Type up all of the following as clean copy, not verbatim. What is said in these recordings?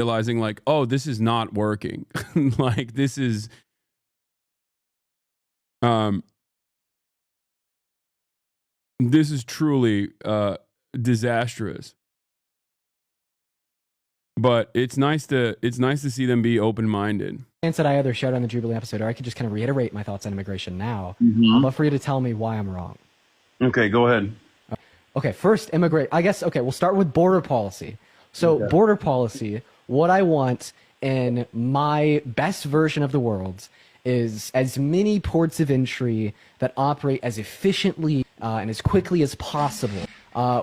realizing like, oh, this is not working. Like um this is truly disastrous. But it's nice to see them be open-minded. That I either shared on the Jubilee episode, or I could just kind of reiterate my thoughts on immigration now. Mm-hmm. But for you to tell me why I'm wrong. Okay, go ahead. Okay, first, I guess, okay, we'll start with border policy. So border policy, what I want in my best version of the world is as many ports of entry that operate as efficiently and as quickly as possible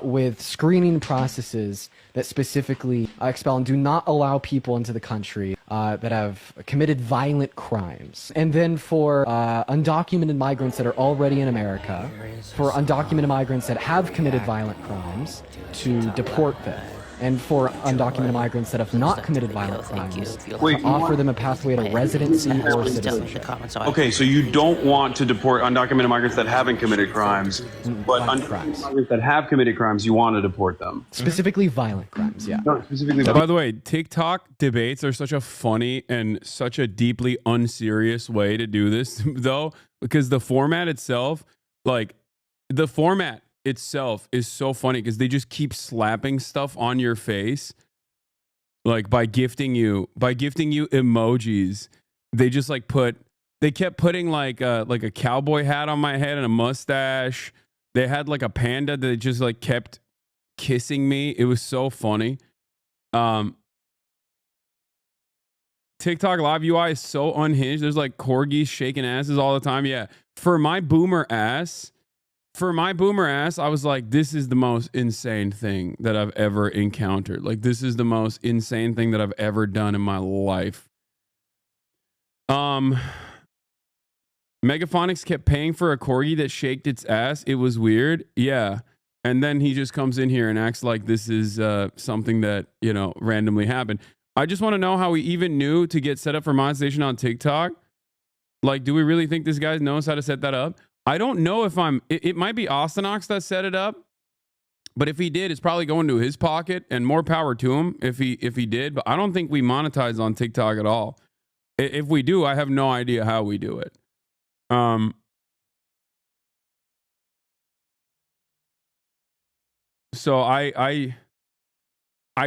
with screening processes that specifically expel and do not allow people into the country that have committed violent crimes. And then for undocumented migrants that are already in America, for undocumented migrants that have committed violent crimes, to deport them. And for undocumented migrants that have not committed violent crimes, to offer them a pathway to residency or citizenship. Okay, so you don't want to deport undocumented migrants that haven't committed crimes, but undocumented migrants that have committed crimes, you want to deport them. Specifically violent crimes, yeah. No, specifically. By the way, TikTok debates are such a funny and such a deeply unserious way to do this, though, because the format itself, is so funny because they just keep slapping stuff on your face, like by gifting you emojis. They just they kept putting like a cowboy hat on my head and a mustache. They had like a panda that just like kept kissing me. It was so funny. TikTok live UI is so unhinged. There's like corgis shaking asses all the time. Yeah, for my boomer ass, I was like, this is the most insane thing that I've ever encountered. Like, this is the most insane thing that I've ever done in my life. Megaphonics kept paying for a corgi that shaked its ass. It was weird. Yeah. And then he just comes in here and acts like this is something that, randomly happened. I just want to know how we even knew to get set up for monetization on TikTok. Like, do we really think this guy knows how to set that up? I don't know if it might be Austinox that set it up, but if he did, it's probably going to his pocket, and more power to him if he did. But I don't think we monetize on TikTok at all. If we do, I have no idea how we do it. So I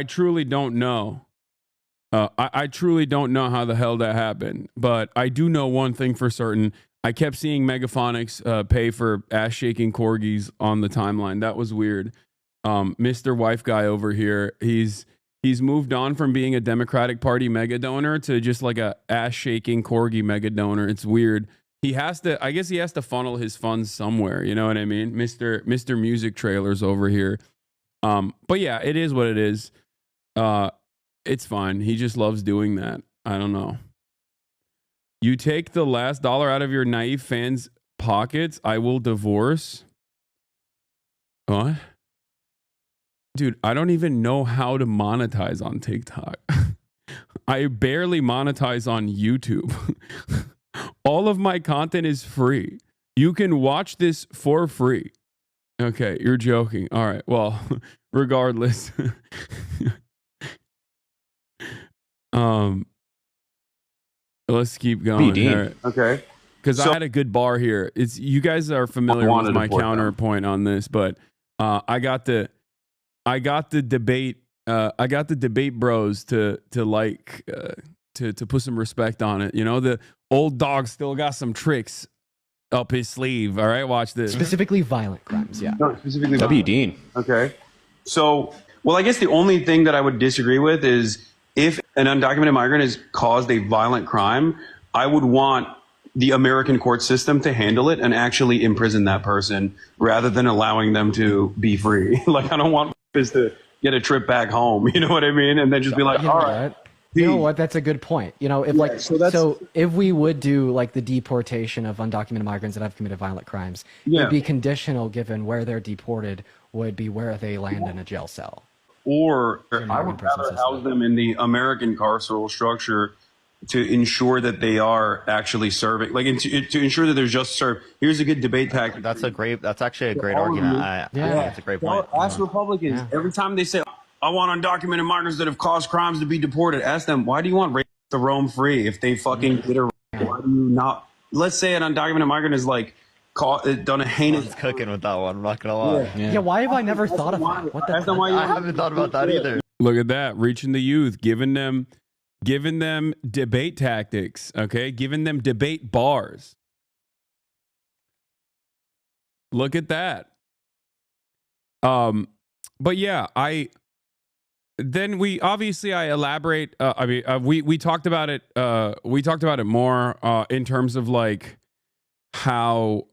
truly don't know. I truly don't know how the hell that happened, but I do know one thing for certain. I kept seeing Megaphonics pay for ass-shaking corgis on the timeline. That was weird. Mr. Wife Guy over here, he's moved on from being a Democratic Party mega donor to just like a ass-shaking corgi mega donor. It's weird. I guess he has to funnel his funds somewhere. You know what I mean? Mr. Music Trailers over here. But yeah, it is what it is. It's fine. He just loves doing that. I don't know. You take the last dollar out of your naive fans' pockets, I will divorce. What? Dude, I don't even know how to monetize on TikTok. I barely monetize on YouTube. All of my content is free. You can watch this for free. Okay, you're joking. All right, well, regardless. Let's keep going. Right. Okay. Because I had a good bar here. You guys are familiar with my counterpoint on this, but I got the debate. I got the debate bros to put some respect on it. The old dog still got some tricks up his sleeve. All right, watch this. Specifically violent crimes. Yeah. No, specifically W. Dean. Okay. So, well, I guess the only thing that I would disagree with is if an undocumented migrant has caused a violent crime, I would want the American court system to handle it and actually imprison that person rather than allowing them to be free. Like, I don't want this to get a trip back home. You know what I mean? And then just be like, all right. You know what? That's a good point. If we would do like the deportation of undocumented migrants that have committed violent crimes, it would be conditional given where they're deported would be where they land in a jail cell. Or I would rather house them in the American carceral structure to ensure that they are actually serving, like to ensure that they're just served. Here's a good debate pack. That's actually a great argument. I think it's a great point. Ask Republicans every time they say I want undocumented migrants that have caused crimes to be deported. Ask them, why do you want rapists to roam free if they fucking did a rape? Why do you not? Let's say an undocumented migrant is like done a heinous. Someone's cooking with that one. I'm not gonna lie. Yeah, why have I never thought of that? What the Ask them fuck? why you I haven't thought about that either. Look at that, reaching the youth, giving them debate tactics, okay? Giving them debate bars. Look at that. But yeah, I elaborate. We talked about it. We talked about it more in terms of like how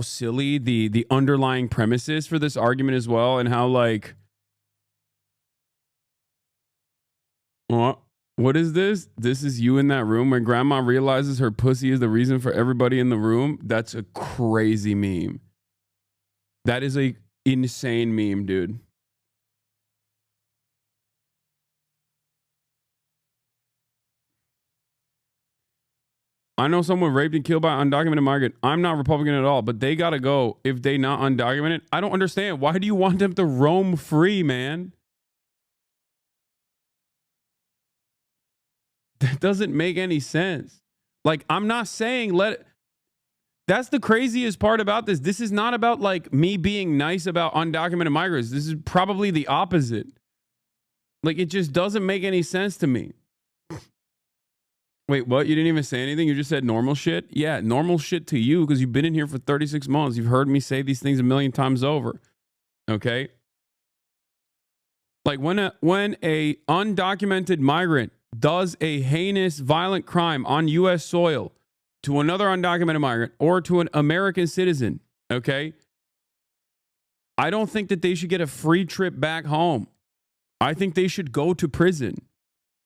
silly the underlying premise is for this argument as well, and how like, what is this? This is you in that room when grandma realizes her pussy is the reason for everybody in the room. That's a crazy meme. That is a insane meme, dude. I know someone raped and killed by undocumented migrant. I'm not Republican at all, but they gotta go if they not undocumented. I don't understand. Why do you want them to roam free, man? That doesn't make any sense. Like, I'm not saying that's the craziest part about this. This is not about like me being nice about undocumented migrants. This is probably the opposite. Like, it just doesn't make any sense to me. Wait, what? You didn't even say anything? You just said normal shit? Yeah, normal shit to you because you've been in here for 36 months. You've heard me say these things a million times over. Okay? Like when a undocumented migrant does a heinous violent crime on US soil to another undocumented migrant or to an American citizen, okay? I don't think that they should get a free trip back home. I think they should go to prison.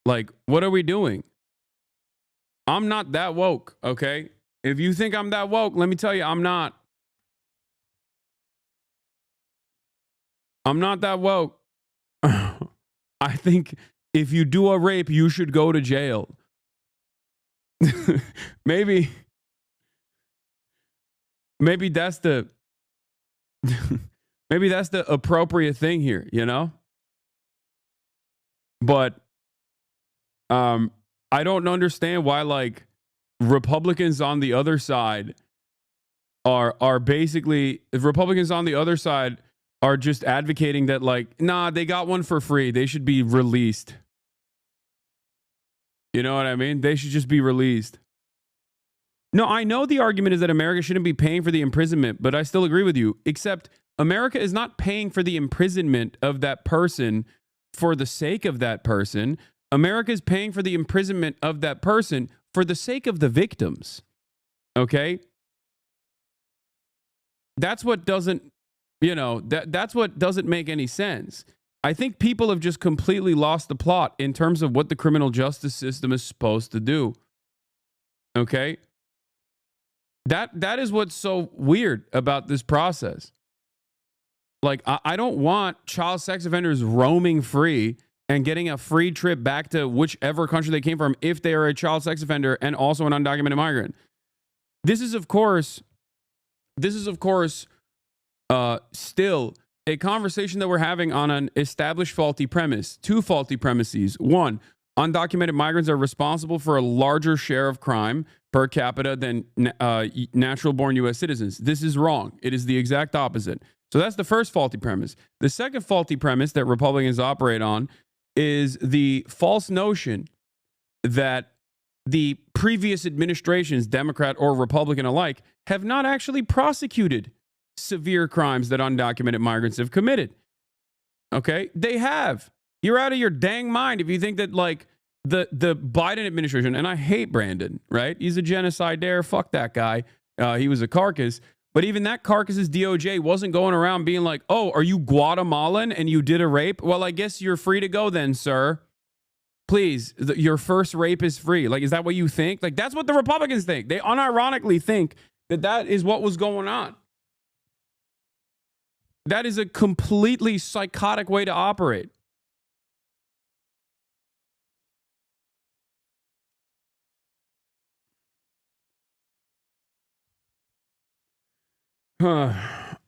Like, what are we doing? I'm not that woke, okay? If you think I'm that woke, let me tell you, I'm not. I'm not that woke. I think if you do a rape, you should go to jail. maybe that's the maybe that's the appropriate thing here, you know? But I don't understand why like Republicans on the other side are basically, if Republicans on the other side are just advocating that like, nah, they got one for free. They should be released. You know what I mean? They should just be released. No, I know the argument is that America shouldn't be paying for the imprisonment, but I still agree with you, except America is not paying for the imprisonment of that person for the sake of that person. America is paying for the imprisonment of that person for the sake of the victims. Okay? That's what doesn't, that's what doesn't make any sense. I think people have just completely lost the plot in terms of what the criminal justice system is supposed to do. Okay? That is what's so weird about this process. Like, I don't want child sex offenders roaming free and getting a free trip back to whichever country they came from if they are a child sex offender and also an undocumented migrant. This is, of course, still a conversation that we're having on an established faulty premise. Two faulty premises. One, undocumented migrants are responsible for a larger share of crime per capita than natural-born U.S. citizens. This is wrong. It is the exact opposite. So that's the first faulty premise. The second faulty premise that Republicans operate on is the false notion that the previous administrations, Democrat or Republican alike, have not actually prosecuted severe crimes that undocumented migrants have committed. Okay? They have. You're out of your dang mind if you think that, like, the Biden administration, and I hate Brandon, right? He's a genocide dare. Fuck that guy. He was a carcass. But even that carcass's DOJ wasn't going around being like, oh, are you Guatemalan and you did a rape? Well, I guess you're free to go then, sir. Please, your first rape is free. Like, is that what you think? Like, that's what the Republicans think. They unironically think that that is what was going on. That is a completely psychotic way to operate.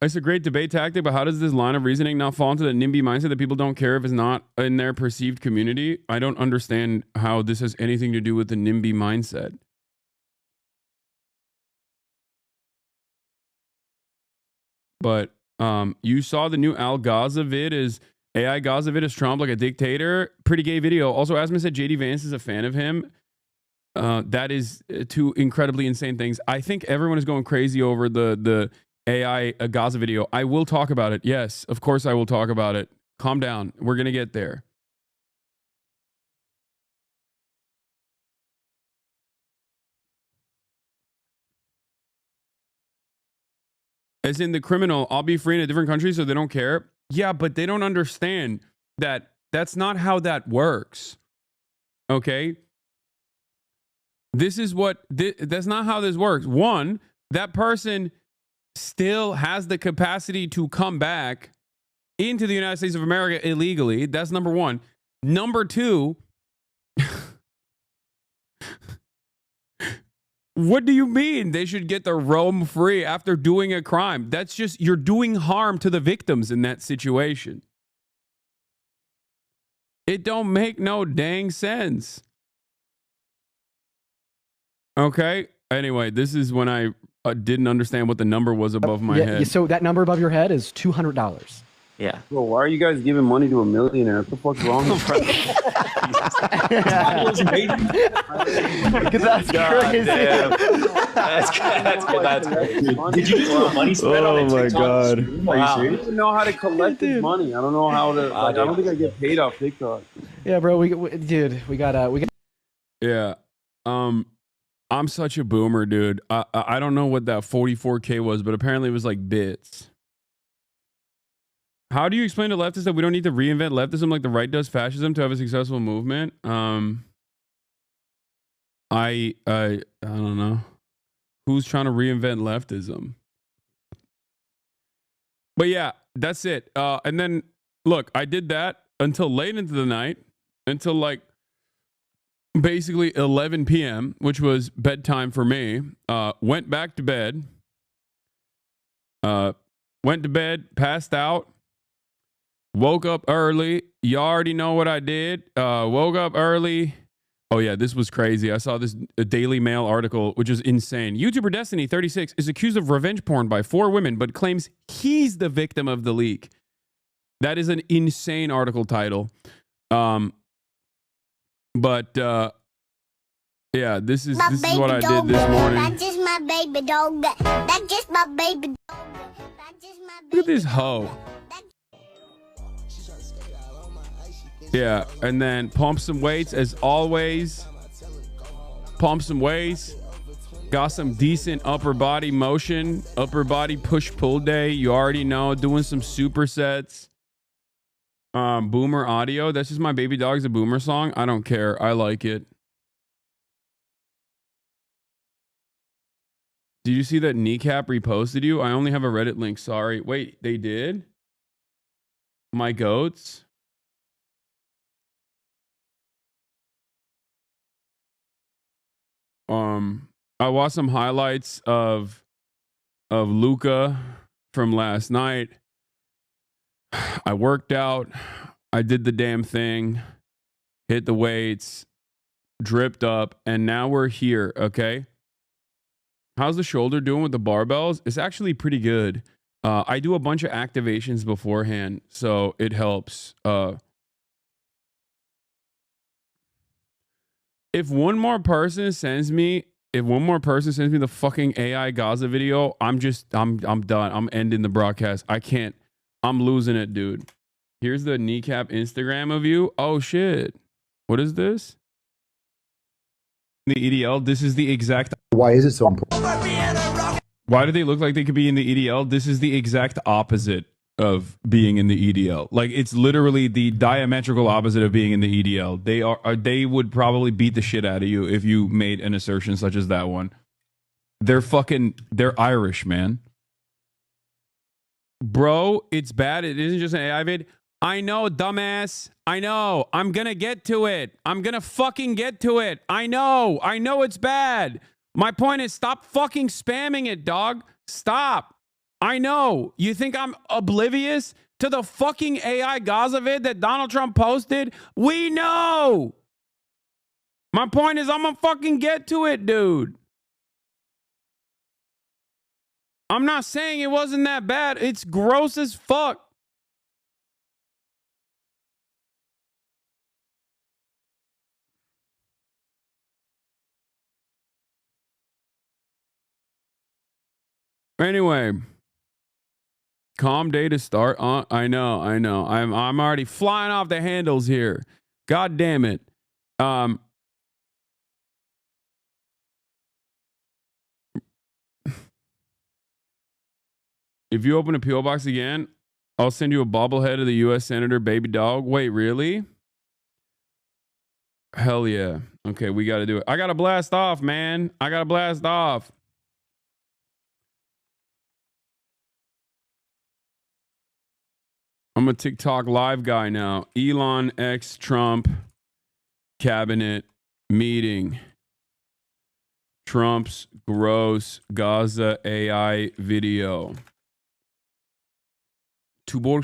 It's a great debate tactic, but how does this line of reasoning not fall into the NIMBY mindset that people don't care if it's not in their perceived community? I don't understand how this has anything to do with the NIMBY mindset. But you saw the new Al Gaza vid is AI Gaza vid is Trump like a dictator. Pretty gay video. Also, Asman said JD Vance is a fan of him. That is two incredibly insane things. I think everyone is going crazy over the AI Gaza video. I will talk about it. Yes, of course I will talk about it. Calm down. We're going to get there. As in the criminal, I'll be free in a different country so they don't care. Yeah, but they don't understand that that's not how that works. Okay? This is what, that's not how this works. One, that person still has the capacity to come back into the United States of America illegally. That's number one. Number two, what do you mean they should get to roam free after doing a crime? That's just, you're doing harm to the victims in that situation. It don't make no dang sense. Okay. Anyway, this is when I didn't understand what the number was above my head. So that number above your head is $200. Yeah. Bro, why are you guys giving money to a millionaire? What the fuck's wrong with you? Because that's crazy. That's crazy. Did you just do a money spread on a TikTok? God. Wow. I don't even know how to collect this money. I don't know how to. Wow, I don't think I get paid off TikTok. Yeah, bro. We got. Yeah. I'm such a boomer, dude. I don't know what that 44K was, but apparently it was like bits. How do you explain to leftists that we don't need to reinvent leftism like the right does fascism to have a successful movement? I don't know. Who's trying to reinvent leftism? But yeah, that's it. And then look, I did that until late into the night, until like basically 11 p.m., which was bedtime for me. Went back to bed. Went to bed, passed out. Woke up early. You already know what I did. Woke up early. Oh, yeah, this was crazy. I saw this Daily Mail article, which is insane. YouTuber Destiny, 36, is accused of revenge porn by 4 women, but claims he's the victim of the leak. That is an insane article title. But yeah, this is what I did this morning. That's just my baby dog. That's just my baby dog. That's just my baby. Look at this hoe. Yeah, and then pump some weights as always. Pump some weights. Got some decent upper body motion, upper body push pull day. You already know, doing some supersets. Boomer audio. That's just my baby dog's a boomer song. I don't care. I like it. Did you see that Kneecap reposted you? I only have a Reddit link. Sorry. Wait, they did? My goats? I watched some highlights of Luca from last night. I worked out. I did the damn thing. Hit the weights. Dripped up. And now we're here, okay? How's the shoulder doing with the barbells? It's actually pretty good. I do a bunch of activations beforehand, so it helps. If one more person sends me the fucking AI Gaza video, I'm done. I'm ending the broadcast. I can't. I'm losing it, dude. Here's the Kneecap Instagram of you. Oh shit. What is this? The EDL. This is the exact. Why is it so important? Why do they look like they could be in the EDL? This is the exact opposite of being in the EDL. Like, it's literally the diametrical opposite of being in the EDL. They would probably beat the shit out of you if you made an assertion such as that one. They're Irish, man. Bro, it's bad. It isn't just an AI vid. I know, dumbass. I know. I'm gonna get to it. I'm gonna fucking get to it. I know it's bad. My point is, stop fucking spamming it, dog. Stop. I know. You think I'm oblivious to the fucking AI Gaza vid that Donald Trump posted? We know. My point is, I'm gonna fucking get to it, dude. I'm not saying it wasn't that bad. It's gross as fuck. Anyway, calm day to start. I know. I'm already flying off the handles here. God damn it. If you open a PO box again, I'll send you a bobblehead of the U.S. Senator baby dog. Wait, really? Hell yeah. Okay, we got to do it. I got to blast off, man. I got to blast off. I'm a TikTok live guy now. Elon X Trump cabinet meeting. Trump's gross Gaza AI video. Tu borg